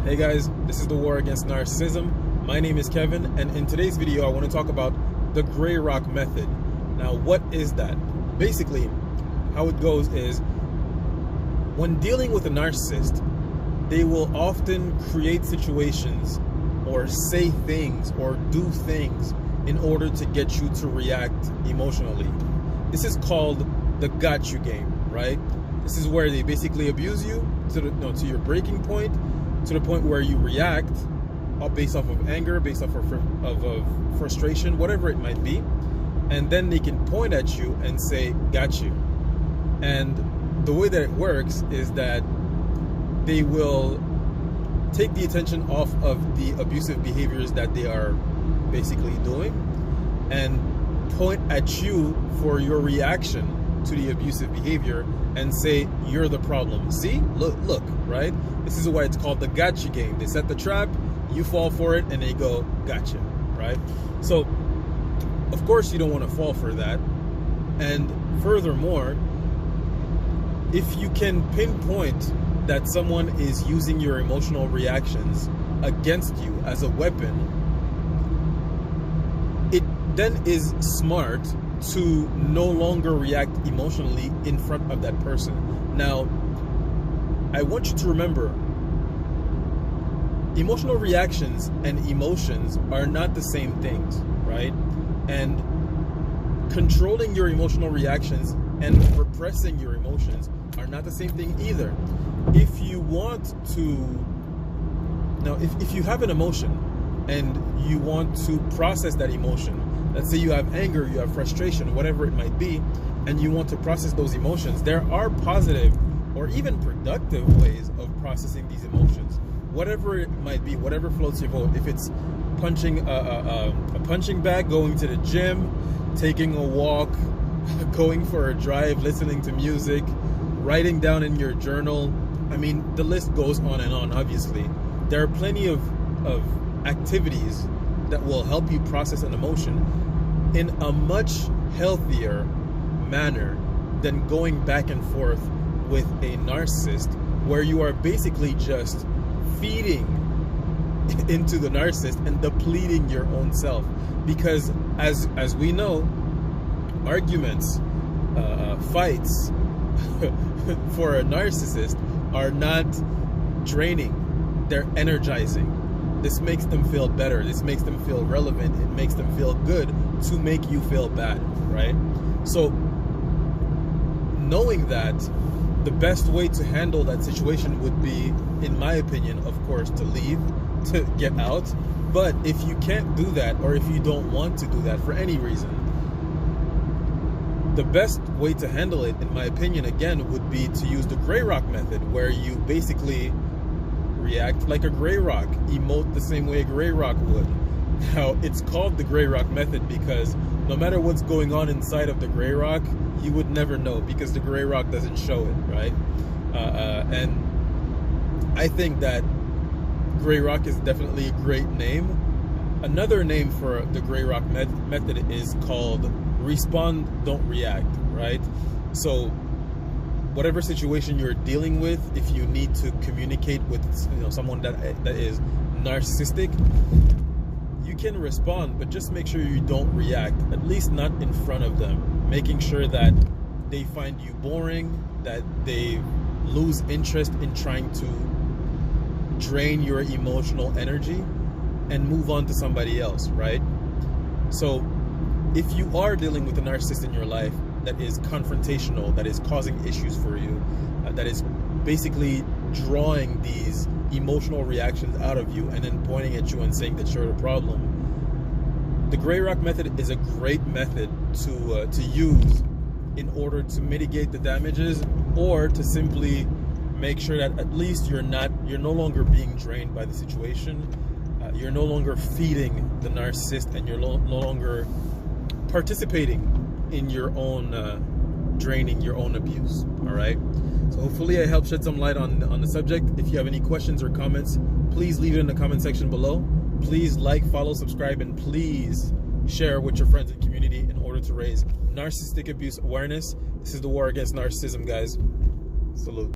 Hey guys, this is the War Against Narcissism. My name is Kevin, and in today's video I want to talk about the Grey Rock method. Now, what is that? Basically, how it goes is when dealing with a narcissist, they will often create situations or say things or do things in order to get you to react emotionally. This is called the got you game, right? This is where they basically abuse you to your breaking point, to the point where you react based off of anger, based off of frustration, whatever it might be, and then they can point at you and say, got you. And the way that it works is that they will take the attention off of the abusive behaviors that they are basically doing and point at you for your reaction to the abusive behavior and say you're the problem. See, look, right? This is why it's called the gotcha game. They set the trap, you fall for it, and they go gotcha, right? So of course you don't want to fall for that. And furthermore, if you can pinpoint that someone is using your emotional reactions against you as a weapon, it then is smart to no longer react emotionally in front of that person. Now, I want you to remember, emotional reactions and emotions are not the same things, right? And controlling your emotional reactions and repressing your emotions are not the same thing either. If you want to, now if you have an emotion and you want to process that emotion, let's say you have anger, you have frustration, whatever it might be, and you want to process those emotions, there are positive or even productive ways of processing these emotions. Whatever it might be, whatever floats your boat. If it's punching a punching bag, going to the gym, taking a walk, going for a drive, listening to music, writing down in your journal. I mean, the list goes on and on, obviously. There are plenty of activities that will help you process an emotion in a much healthier manner than going back and forth with a narcissist, where you are basically just feeding into the narcissist and depleting your own self. Because as we know, arguments, fights for a narcissist are not draining, they're energizing. This makes them feel better, this makes them feel relevant, it makes them feel good to make you feel bad, right? So knowing that, the best way to handle that situation would be, in my opinion, of course, to leave, to get out. But if you can't do that, or if you don't want to do that for any reason, the best way to handle it, in my opinion, again, would be to use the Grey Rock method, where you basically react like a Grey Rock, emote the same way a Grey Rock would. Now, it's called the Grey Rock method because no matter what's going on inside of the Grey Rock, you would never know, because the Grey Rock doesn't show it, right? And I think that Grey Rock is definitely a great name. Another name for the Grey Rock method is called respond, don't react, right? So whatever situation you're dealing with, if you need to communicate with someone that is narcissistic, you can respond, but just make sure you don't react, at least not in front of them, making sure that they find you boring, that they lose interest in trying to drain your emotional energy and move on to somebody else, right? So if you are dealing with a narcissist in your life that is confrontational, that is causing issues for you, that is basically drawing these emotional reactions out of you and then pointing at you and saying that you're the problem, the Grey Rock method is a great method to use in order to mitigate the damages, or to simply make sure that at least you're no longer being drained by the situation. You're no longer feeding the narcissist, and you're no longer participating in your own draining your own abuse. All right, so hopefully I helped shed some light on the subject. If you have any questions or comments, please leave it in the comment section below. Please like, follow, subscribe, and please share with your friends and community in order to raise narcissistic abuse awareness. This is the War Against Narcissism, guys. Salute.